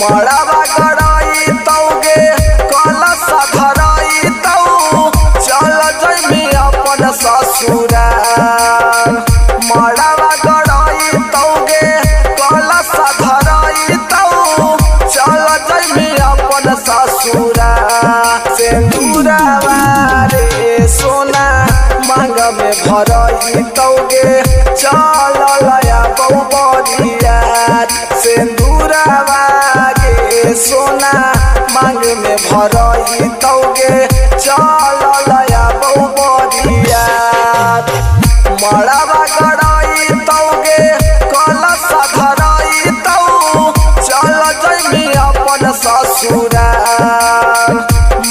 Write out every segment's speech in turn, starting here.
मड़वा गड़ाई तौगे कलश धराई तौ चल जइबी अपन ससुराल। मड़वा गड़ाई तौगे कलश धराई तौ चल जइबी अपन ससुराल। सिंदूरवा रे सोना मांग में भरई तौगे चल लया बउबरिया। सिंदूरवा सोना मांग में भरई तौगे चल लया बउबरिया। मड़वा गड़ाई तौगे कलश धराई तौ चल जइबी अपन ससुराल।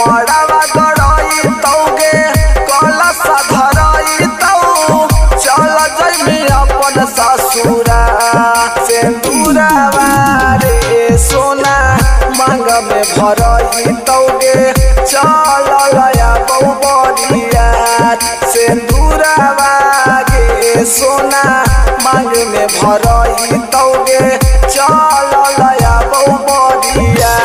मड़वा गड़ाई तौगे कलश धराई तौ चल जइबी अपन ससुराल। सिंदूरवा रे सोना मांग में भरई तौगे चल लया बउबरिया। सिंदूरवा गे सोना मांग में भरई तौगे चल लया बउबरिया।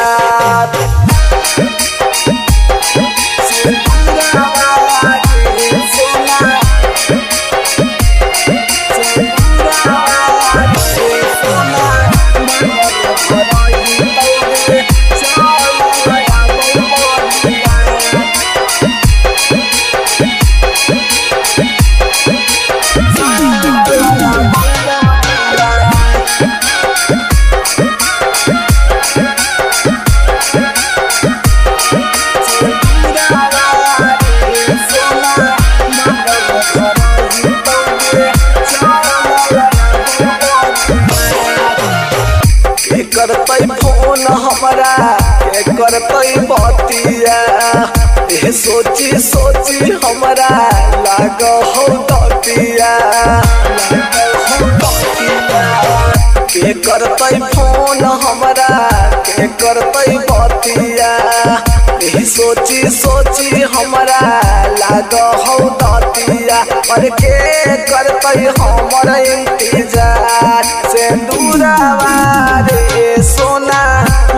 करतई फोन हमरा के करतई बतिया। ए सोची सोची हमरा लाग हो दतिया। के करतई फोन हमरा के करतई बतिया। ए सोची सोची हमरा लाग हो दतिया। और के करतई हमर इंतजार। सिंदूरवा रे सोना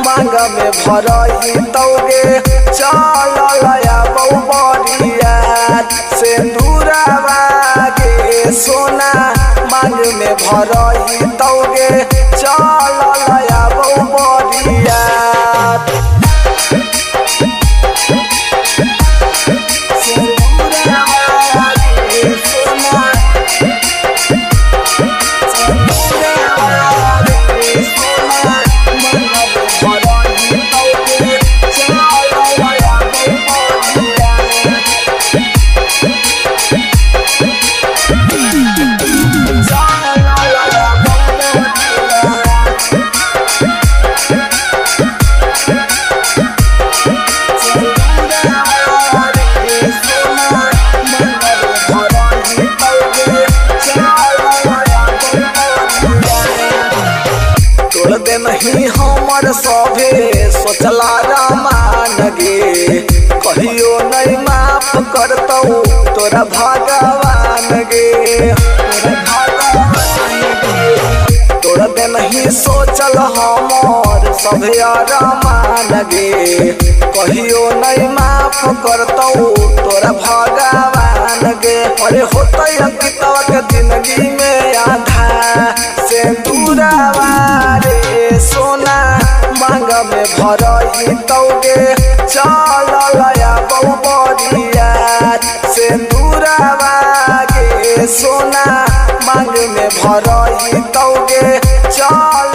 मांग में भरई तौगे चल लया बउबरिया। सिंदूरवा गे सोना मांग में भरई तौगे चल लया बउबरिया। नहीं हमर सभे सोचला रामान गे कहियो नहीं माफ करतौ तोरा भगवान गे। तोरा दे नहीं सोचल हमर सभे रामान गे कहियो नहीं माफ करतौ तोरा भगवान गे। अरे होतै अंकितवा के जिंदगी में आधा। सिंदूरवा रे सोना मांग में भरई तौगे चल लया बउबरिया। सिंदूरवा गे सोना मांग में भरई तौगे चल